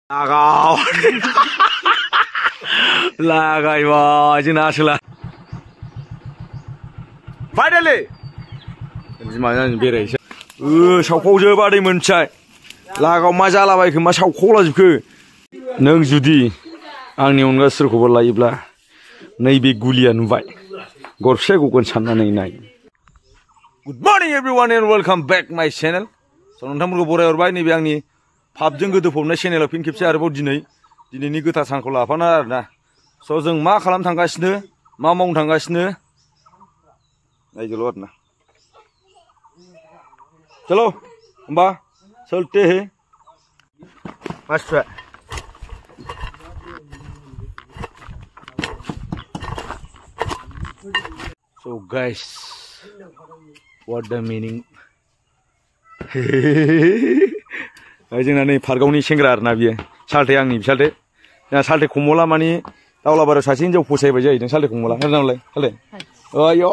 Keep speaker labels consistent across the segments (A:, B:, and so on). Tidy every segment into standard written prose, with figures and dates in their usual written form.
A: Lagaw. Lagay ba jinasla. Finally. Gimana beres. सावख'जो बादै मोनथिबाय लागाव मा जालाबायखो मा सावख'लाजोबखो नों जुदि आंनि अनगा सोरखौबा लायोब्ला नैबे गुलिया नुबाय गरसे गगन साननानै नाय good morning everyone and welcome back माय चैनल स' नोंथांमोनखौ बराय हरबाय नैबे आंनि पाबजों गोदोफबनाय चेनेलाव फिन खेबसे आरोबाव दिनैनि गोथार सानखौ लाफाना आरोना स' जों मा खालाम थांगासिनो मा मावनो थांगासिनो नायदोल' आरोना चलो होमबा चलते हैं master so guys what the meaning जोंना नै पार्कआवनि सेंग्रा आरोना बियो सालथे आंनि फिसालथे जोंहा सालथे खमला मानि दावलाबारियाव सासे हिनजाव फसायबाय जाहैदों सालथे खमला होननांलाय सालथे आयौ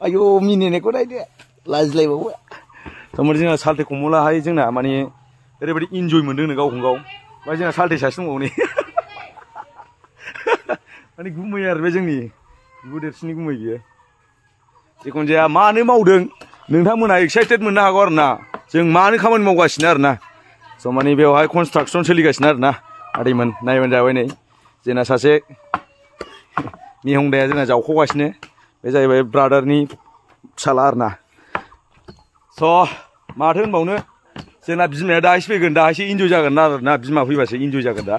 A: आयौ मिनिनायखौ नायदो लाजिलायबावो समोर जोंना सालथे खमलाहाय जोंना माने ओरैबायदि इन्जय मोनदोंनो गावखौनो गाव ओमफ्राय जोंना सालथे सासे दंबावो माने गुमै आरो बे जोंनि गुदेरसिननि गुमै बियो जिखुनु जाया मानो मावदों नोंथांमोनहा एक्साइटेड मोननो हागौ आरोना जों मानो खामानि मावगासिनो आरोना स' माने बेवहाय कनस्ट्राक्सन सोलिगासिनो आरोना आदैमोन नायबानो जाबाय नै जोंना सासे मिहंदाया जोंना जावख'गासिनो बे जाहैबाय ब्रादारनि फिसाला आरोना स' माथो होनबावनो जोंना बिमाया दाहायसो फैगोन दाहायसो इन्जय जागोन आरोना बिमा फैबासो इन्जय जागोन दा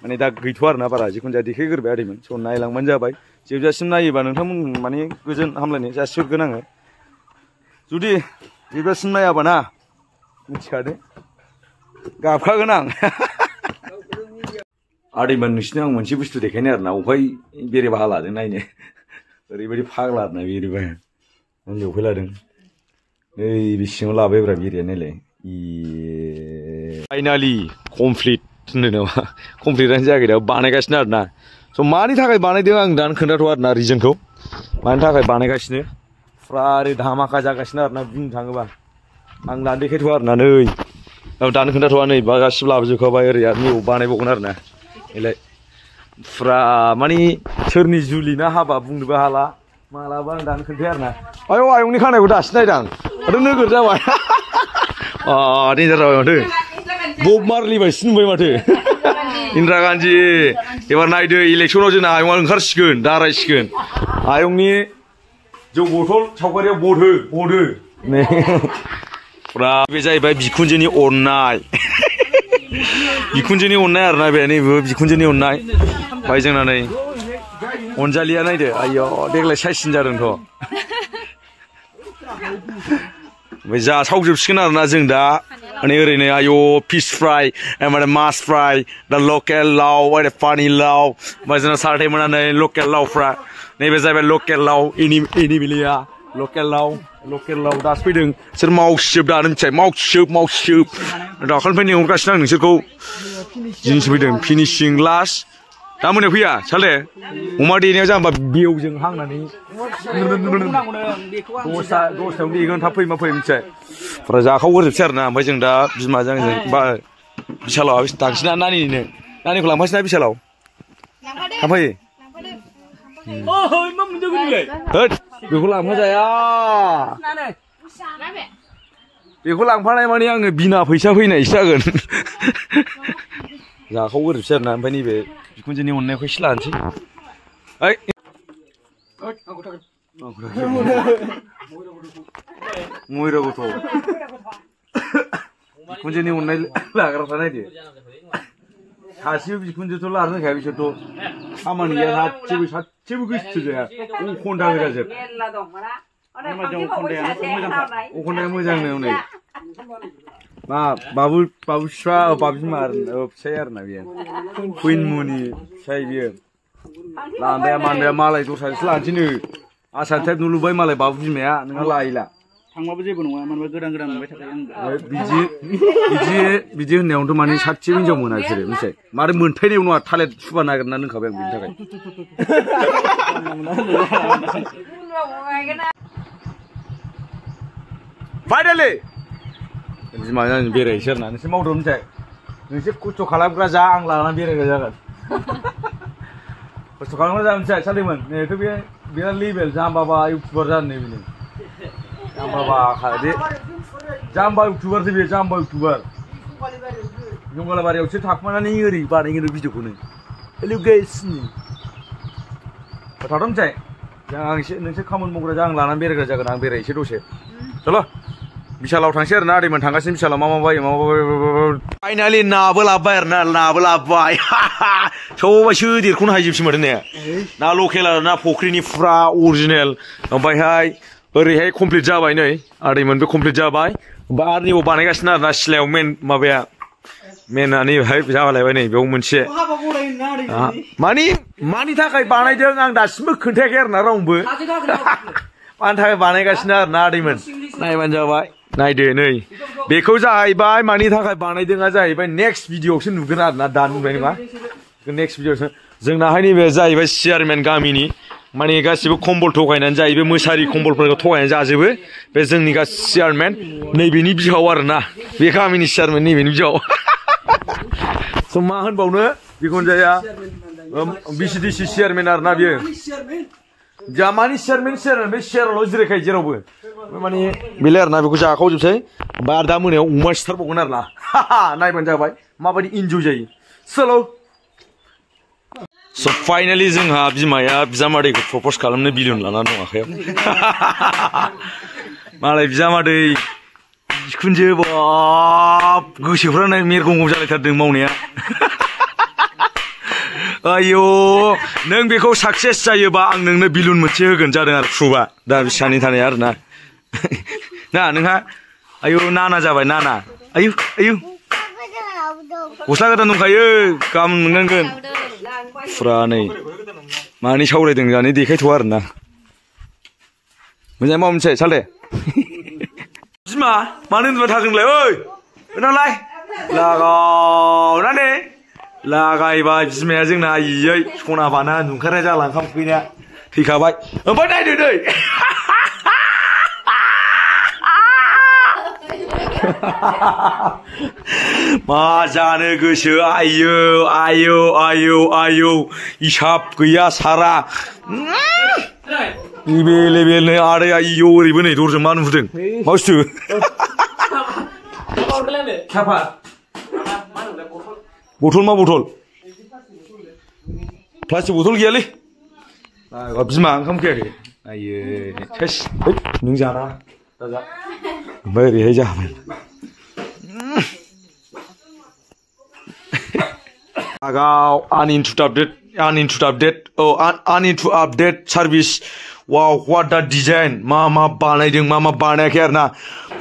A: माने दा गैथ'आ आरोना बारा जिखुनु जाया देखायग्रोबाय आदैमोन स' नायलांबानो जाबाय जोबजासिम नायोबा नोंथांमोन माने गोजोन हामलायनाय जासिहरगोन आङो जुदि जोबजासिम नायाबा ना मिथिखादो गाबखागोन आं आदैमोन नोंसिनो आं मोनसे बुस्थु देखायनो आरोना अफाय बेरे बाहा लादों नायनो ओरैबायदि फाग्ला आरोना बेरे बाहा जौफै लादों नै बे सिङाव लाबायब्रा बेरेया नायलाय फाइनालि कमप्लिट होनदों नामा कमप्लिटानो जायाखै दा बानायगासिनो आरोना स' मानि थाखाय बानायदों आं दानो खोन्थाथ' आरोना रिजनखौ मानि थाखाय बानायगासिनो फुरा ओरै धामाका जागासिनो आरोना बुंनो थाङोबा आं दानो देखायथ'आ आरोना नै दानो खोन्थाथ'आ नै गासिबो लाबोजोबखाबाय ओरै आरो नैबाव बानायबावगोन आरोना बेलाय फुरा मानि सोरनि जुलि ना हाबा बुंनोबो हाला मालाबा आं दानो खोन्थाया आरोना आयौ आयंनि खानायखौ दासो नायदां आरो नोगोर जाबाय देन्जार जाबाय माथो बब मार्लि बायसि नुबाय माथो इन्दिरा गान्धी एबार नायदो इलेक्सनाव जोंना आयंआ ओंखारसिगोन दारायसिगोन आयंनि जौ बथल सावगारियाव बद हो नै फुरा बे जाहैबाय बिखुनजोनि अननाय बिखुनजोनि अननाय आरोना बे नैबो बिखुनजोनि अननाय ओमफ्राय जोंना नै अनजालिया नायदो आयौ देग्लाय साइसिन जादोंथ' ओमफ्राय जासावजोबसिगोन आरोना जों दा माने ओरैनो आयौ फिस फ्राय ओमफ्राय मास फ्राय दा लकेल लाव ओरै पानि लाव ओमफ्राय जोंना सारथै मोननानै लकेल लावफ्रा नैबे जाहैबाय लकेल लाव एनिमिलिया लकेल लाव दासो फैदों सोर मावसिजोब दानो मिथिबाय मावसिजोब दाखालिनिफ्राय नेहरगासिनो आं नोंसोरखौ जिनिस फैदों फिनिशिं लास्ट दा मोनायाव फैया साले अमा देनायाव जाहांबा बेवजों हांनानै दसथायावनो देगोन थाब फै मा फै मिथिबाय फुरा जाखावगोरजोबसै आरोना ओमफ्राय जों दा बिमाजों आंजों बा बिशालाव थांसैना नानिखौ लांफासै ना बिशालाव थांफायो होद बेखौ लांफाजाया बेखौ लांफानाय माने आङो बिना फैसा फैनायसो जागोन जाखावगोरजोबसै आरोना ओमफ्राय नैबे बिखुनजोनि अननायखौ एसे लानोसै ओइ मयरा गथ' बिखुनजोनि अननाय लाग्राफ्रा नायदो सासेबो बिखुनजोथ' लानो रोंखाया बिसोरथ' खामानि गैया सासेबो गोसो जाया अखन्दा गोजाजोब अखन्दाया मोजांनो नै बाबु बिफा बिमा फिसाय आरोना बेयो कुइनमुनि फिसाय बियो लांदाया मालाय दस्रासो लानोसैनो आसार टाइप नुलुबाय मालाय बाबु बिमाया नोंहा लायला
B: थांबाबो जेबो नङा मानोबा गोदान नुबाय थाखायो
A: बिदि होननायावनोथ' माने सासेबो हिनजाव मोना बिसोरो मिथिबाय मारै मोनफैनायाव नङा थालिर सुबा नागिरना दोनखाबाय आं बेनि थाखाय फाइनालि बिमाजों बेरायहैसै आरोना नोंसोर मावदो मिथिबाय नोंसोर खस्थ' खालामग्रा जा आं लानानै बेरायग्रा जागोन खस्थ' खालामग्रा जागोन मिथिबाय सालथेमोन नैथ' बे बिराद लेभेल जाम्बाबा इउटुबार जानो नै बेनो जाम्बा इउटुबारसो बे जाम्बा इउटुबार जंगालाबारियावसो थाखुमानानै ओरै बानायगोन भिडिअखौनो हेलौ गाइस थाथ'नो मिथिबाय आं एसे नोंसोर खामानि मावग्रा जा आं लानानै बेरायग्रा जागोन आं बेरायनोसै दसे चल' बिशालाव थांसै आरो ना आदैमोन थांगासिनो बिशालाव मा बायो फाइनालि नाबो लाबोबाय आरो ना नाबो लाबोबाय सबायसो देरख'नो हायजोबसै माथो ने ना लकेल आरो ना फुख्रिनि फुरा अरिजिनेल ओमफ्रायहाय ओरैहाय कमप्लिट जाबाय नै आदैमोन बे कमप्लिट जाबाय ओमफ्राय आरो नैबाव बानायगासिनो आरो ना सिलायाव मेन माबाया मेना नैहाय जालायबाय नै बेयाव मोनसे मानि थाखाय बानायदों आं दासिमबो खोन्थायाखै आरो ना रावनोबो मानि थाखाय बानायगासिनो आरो ना आदैमोन नायबानो जाबाय नायदो नै बेखौ जाहैबाय मानि थाखाय बानायदोंआ जाहैबाय नेक्स्ट भिडिअआवसो नुगोन आरो ना दा नुबाय नङा नेक्स्ट भिडिअआवसो जोंनाहाय नैबे जाहैबाय चेयारमेन गामिनि माने गासिबो कम्बल थगायनानै जायो बे मुसारि कम्बलफोरखौ थगायनानै जाजोबो बे जोंनि गासिबो चेयारमेन नैबेनि बिहाव आरो ना बे गामिनि चेयारमेन नैबेनि बिहाव स' मा होनबावनो जिखुनु जाया बिसिडिसि चेयारमेन आरो ना बियो जामानि चेयारमेन बे चेयारावल' जिरायखायो जेरावबो माने बेले आरो ना बेखौ जाखावजोबसै ओमफ्राय आरो दा मोनायाव अमा सिथारबावगोन आरो ना नायबानो जाबाय माबायदि इन्जय जायो सोल' स' फाइनालि जोंहा बिमाया बिजामादैखौ प्रप'ज खालामनो बिलियन लाना दं आखायाव मालाय बिजामादै बिखुनजो बाब गोसोफ्रानो मेरगंगं जालायथारदों मावनाया आयौ नों बेखौ साक्सेस जायोबा आं नोंनो बिलुन मोनसे होगोन जादों आरो प्रुफआ दा बिसानि थानाया आरो ना ना नोंहा आयौ नाना जाबाय नाना आयौ आयौ गस्ला गोदान दंखायो गाबोन मोननांगोन फुरा नै मानि सावरायदों जानानै देखायथ'आ आरो ना मोजाङै माबा मोनसे सालथे बिमा मानो उन्दुबाय थागोनलाय ओइ होनालाय लागावनानै लागायबाय बिमाया जोंना आयै सना बाना नुंखारनाय जाला ओंखाम उखैनाया थैखाबाय ओमफ्राय नायदो नै मा जानो गोसो आयौ आयौ आयौ आयौ हिसाब गैया सारा लेबेल नै आदै आयौ ओरैबो नै दरजों मा नुदों मा बुस्थु बथल मा बथल प्लास्टिक बथल गैयालै बिमा ओंखाम उखैयाखै आयै थोस नों जाना दाजा ओमफ्राय ओरैहाय जाबाय आगाव uninterrupted सार्भिस वाव व्हाट दा डिजाइन मा बानायदों मा बानायाखै आरो ना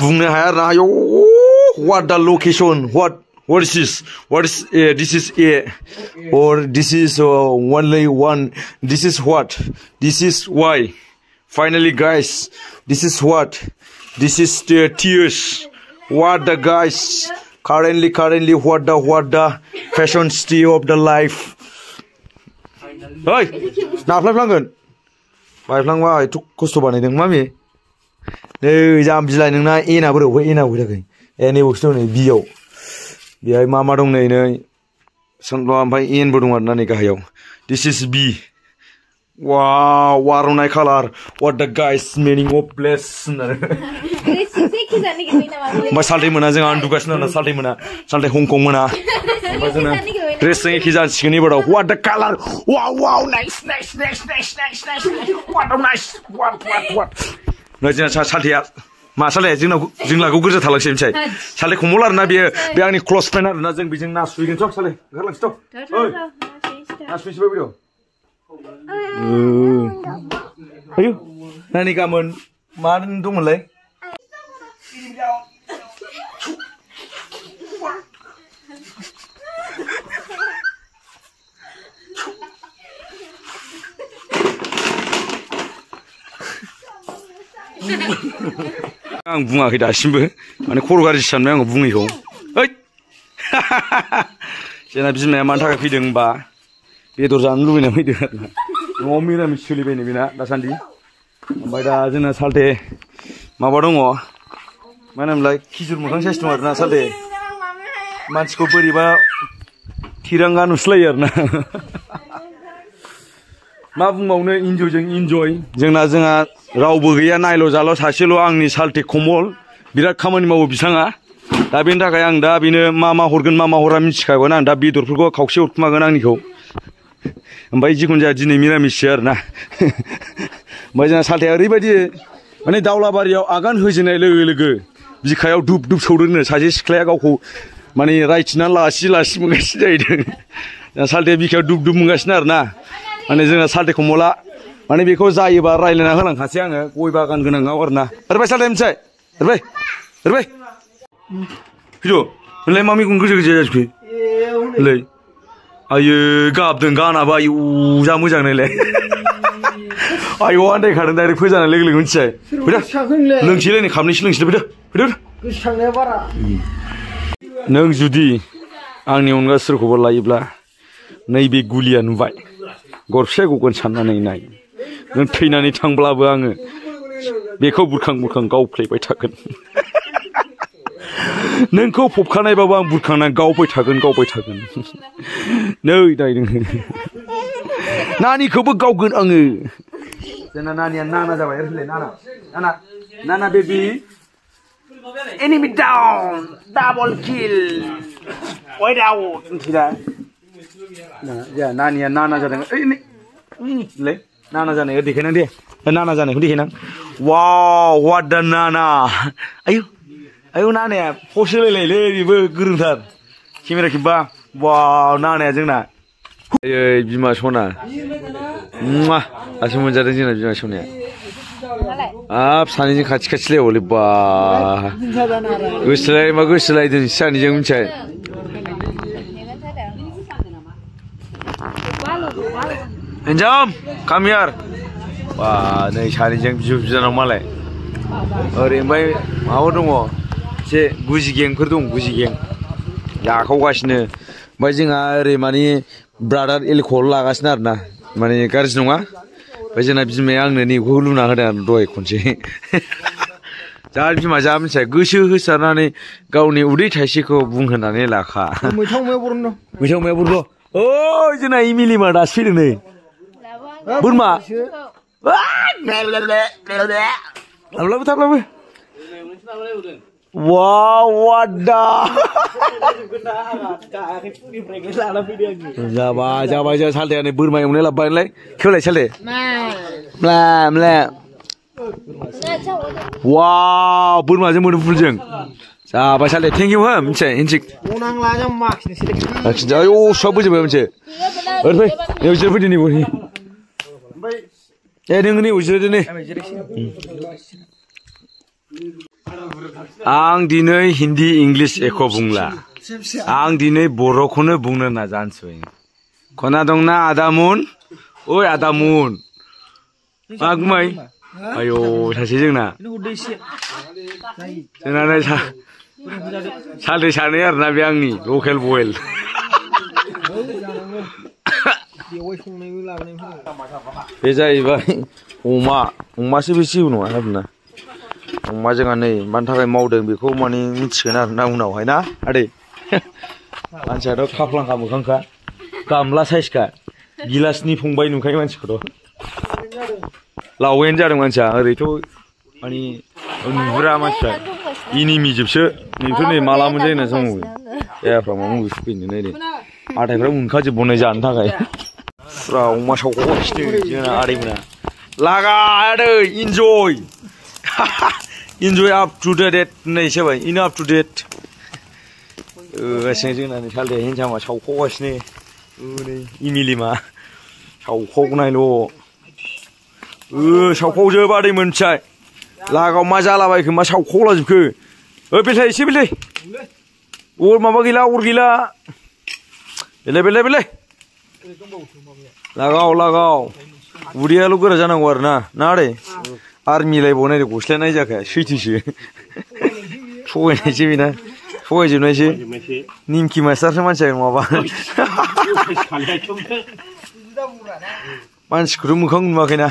A: बुंनो हाया आरो ना आयौ व्हाट दा location what is this this is a or this is only one this is what this is why finally guys this is what this is the tears what the guys currently what the fashion style of the life hey नाफ्लांगोन बायफ्लांबाय एथ' खस्थ' बानायदों mummy नै जाम्बिलाय नोंना एना बोरै थाखै ए नैबावसो दं नै बियाव बेहाय मा दं नै सानब्ला ओमफ्राय एनबो दं आरोना नै गाहायाव दिस इज बि वाव आर'नाइ कालार व्हाट दा गाइस मिनिं अफ प्लेस ओमफ्राय सालथे मोना जोंहा उन्दुगासिनो आरोना सालथे हंकं मोना ओमफ्राय जोंना ड्रेसजों एखे जानसिगोन एबाराव व्हाट दा कालार वाव नाइस व्हाट नै जोंना सालथेया मा सालथे जोंलाखौ गोरजा थालांसै मिथिबाय सालथे खमल आरोना बेयो बे आंनि क्लस फ्रेन्ड आरोना जों बेजों ना सुहैगोनथ' सालथे ओंखारलांसैथ' ना सुहैसैबा बेयाव आयौ नानि गाबोन मा दंमोनलाय आं बुङाखै दासिमबो माने खर' गाज्रि सानबाय आङो बुङैखौ ओइ जोंना बिमाया मानि थाखाय फैदों होनबा बेदर जानो लुबैना फैदों आरोना न'आव मिरामिस सोलिबायनो बेना दासान्दि ओमफ्राय दा जोंना सालथे माबा दङ मा होनोमोनलाय खिजुर मोखां साइस दं आरोना सालथे मानसिखौ बोरैबा थिरांगा नुस्लायो आरो ना मा बुंबावनो इन्जयजों इन्जय जोंहा रावबो गैया नायल' जाल' सासेल' आंनि साल्थे कमल बिराद खामानि मावो बिथाङा दा बेनि थाखाय आं दा बेनो मा हरगोन मा हरा मिथिखागोन आं दा बेदरफोरखौ खावसे हरखुमागोन आंनिखौ ओमफ्राय जिखुनु जाया दिनै मिरामिससो आरो ना ओमफ्राय जोंहा साल्थेया ओरैबायदि माने दावलाबारियाव आगान होजेननाय लोगो लोगो बिखायाव दुब दुब सौदोंनो सासे सिख्लाया गावखौ माने रायथिनानै लासि मोनगासिनो जाहैदों साल्थेया बिखायाव दुब दुब मोनगासिनो आरो ना माने जोंना साल्थे कमला माने बेखौ जायोबा रायज्लायना होलांखासै आङो गय बागान गोनाङाव आरो ना ओरैबाय साल्थे मिथिबाय ओरैबाय फैद' नोंलाय मा मैगं गोजो गोजो जाजोबखो नोंलाय आयो गाबदों गानाबा आयौ जा मोजां नायलाय आयौ आन्दायखादों डाइरेक्ट फोजानाय लोगो लोगो मिथिबाय फैदो लोंसैलाय नै खाबनैसो लोंसैलाय फैदो
C: गोसोखांनाया बारा
A: नों जुदि आंनि अनगा सोरखौबा लायोब्ला नैबे गुलिया नुबाय गरसे गगोन साननानै नाय नों थैनानै थांब्लाबो आङो बेखौ बुरखां गावफ्लेबाय थागोन नोंखौ फबखानायबाबो आं बुरखांनानै गावबाय थागोन नै नाय नोङो नानिखौबो गावगोन आङो जोंना नानिया नाना जाबाय ओरैलाय नाना baby enemy down double kill white out tidak ya nana जादों ले नाना जानायखौ देखायनां दे नाना जानायखौ देखायनां wow what the nana आयु नानाया पस्ट होलायलायलै बेबो गोरोंथार केमेरा खेबबा wow नानाया जोंना ओइ बिमा सना दासो मोनजादों जोंना बिमा सनाया आप सानैजों खाथि बा गोसोलायदों सानैजों मिथिबाय हिन्जाव come here बा नै सानैजों बिनानाव मालाय ओरै ओमफ्राय माबा दङ एसे गुजि गेंफोर दं गुजि गें जाखावगासिनो ओमफ्राय जोंहा ओरै माने ब्रादार एलकहल लागासिनो आरो ना माने गाज्रि नङा ओमफ्राय जोंना बिमाया आंनो नैखौ लुना होदों आरो दहाय खनसे जा बिमा जा मिथिबाय गोसो होसारनानै गावनि उदै थाइसेखौ बुंहोनानै लाखा मैथा अमाया बर' ओइ जोंना इमिलिमा दासो फैदों नै बोरमा थाब्लाबो wow what the जाबाय जों साल्थेया नै बोरमा एवनाय लाबोबायलाय खेवलाय साल्थे wow बोरमाजों मोदोमफुलजों जाबाय साल्थे थेंक इउ हो मिथिबाय हिन्सिक आयौ सब बोजोबबाय मोनसे ओरै फै जिराय फैदो नै बनि ए नोङो नै जिरायदो नै आं दिनै हिन्दी इंलिश एख' बुंला आं दिनै बर'खौनो बुंनो नाजानोसै खोनादोंना आदामुन ओइ आदामुन मा गुमै आयौ सासे जोंना साल्थे सानै आरोना बे आंनि लकेल बयल बे जाहैबाय अमासो बे जेबो नङा आरोना अमा जोंहा नै मानि थाखाय मावदों बेखौ माने मिथिगोन आरोना उनावहाय ना आदै मानसियाथ' खाफ्लांखा मोखांखा गामला साइजखा गिलासनि फंबाय नुखायो मानसिखौथ' लावैनो जादों मानसिया ओरैथ' माने नुहुरा मानसिफ्रा इनिमिजोबसो नोंथ' नै माला मोनजायो होनना सोंहरो जायाफ्रा मा मुगै फैनो नायदो हाथायफ्रा मोनखाजोबबावनाय जानो थाखाय फुरा अमा सावगासिनो जोंना आदैमोना लागादो इन्जय इन्जय आप टु द डेट नै जाबाय इन आप टु डेट गासिनो जोंना नै साल्थे हिन्जावा सावखावगासिनो नै इमिलिमा सावखावनायल' सावखावजोब आदै मोनथिबाय लागाव मा जालाबायखो मा सावखावलाजोबखो बेलाय एसे बेलाय अर माबा गैला अर गैला बेलाय लागाव उदैयाल' गोरा जानांगौ आरो ना आदै आरो मिलायबावनाय गस्लाया जाखाया सैथोसो थगायनायसो बेना थगायजोबनायसो निमखि मास्टारसो मानसिया नङाबा मानसिखौथ' मोखां नुवाखैना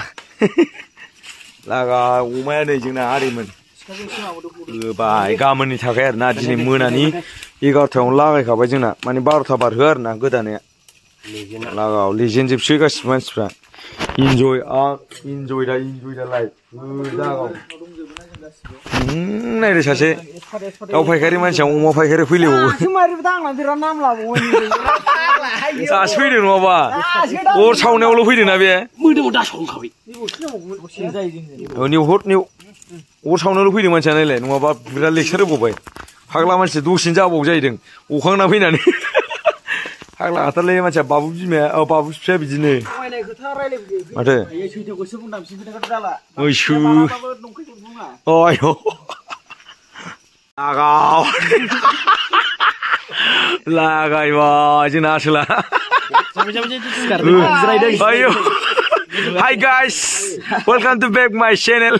A: लागा अमाया नै जोंना आदैमोन होबाय गाबोननि थाखाय आरोना दिनै मोनानि 11थायावनो लागायखाबाय जोंना माने 12था बारहो आरो ना गोदानाया लागाव लेजेन्ड जोबसो गासिबो मानसिफ्रा इन्जय दा लाइफ जागाव नायदो सासे दाउ फायखारि मानसिया अमा फायखारि फैलायबावो दासो फैदों नङाबा अर सावनायावल' फैदोंना बे
B: मोदोमाव दासंखाबाय
A: अर सावनायावल' फैदों मानसिया नायलाय नङाबा बिराद लेक्सार होबावबाय फाग्ला मानसि दसेनो जाबाव जाहैदों अखांना फैनानै फाग्ला हाथारलै मानसिया बाबु बिमाया बाबु फिसाया बिदिनो माथो मैसो आय' लागायबाय जोंना आसोला आयौ हाय गाइस वेलकाम टु बेक माय चेनेल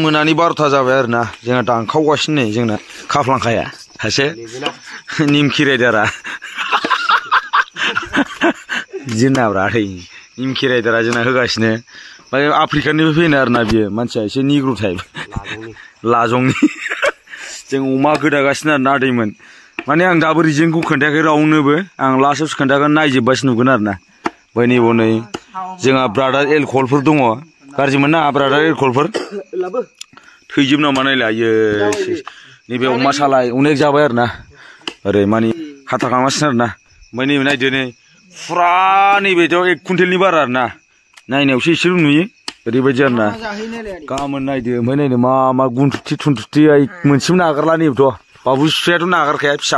A: मोनानि 12था जाबाय आरोना जोंहा दानखावगासिनो नै जोंना खाफ्लांखाया सासे निमखि राइडारा जोंनाब्रा निमखि राइडारा जोंना होगासिनो ओमफ्राय आफ्रिकानिफ्राय फैनाय आरोना बियो मानसिया एसे निग्र' टाइप लाजंनि जों अमा गोदागासिनो आरोना आदैमोन माने आं दाबो रिजनखौ खोन्थायाखै रावनोबो आं लास्टआवसो खोन्थागोन नायजोबबासो नुगोन आरोना ओमफ्राय नैबाव नै जोंहा ब्रादार एलकहलफोर दङ गाज्रिमोन ना ब्रादार एलकहलफोर थैजोब नामा नायलायो नैबे अमा सालाय अनेक जाबाय आरोना ओरै माने हाथारखांगासिनो आरोना ओमफ्राय नैबे नायदो नै फुरा नैबेथ' 1 कुइन्टेलनि बारा आरोना नायनायावसो एसेल' नुयो ओरैबायदि आरोना गाबोन नायदो ओमफ्राय नायदो मा गुन्थुथि मोनसेबो नागारला नैबेथ' बाबु फिसायाथ' नागारखाया फिसा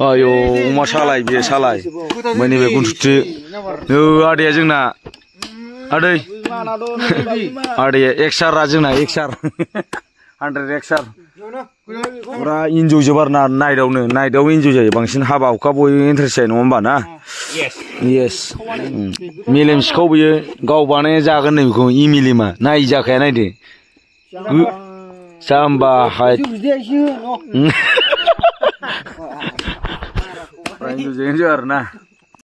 A: आयौ अमा सालाय बे सालाय ओमफ्राय नैबे गुन्थुथि आदैया जोंना आदैया एक्सारा जोंना एक्सार 100 एक्सार फुरा इन्जय जोब आरोना नाइटआव इन्जय जायो बांसिन हाबा हुखा बयबो इन्टारेस्ट जायो नङा होमबा ना येस मेलेम सिखाव बियो गाव बानायना जागोन नै बेखौ इमिलिमा नाय जाखाया नायदो जाम्बा हाय इन्जय आरोना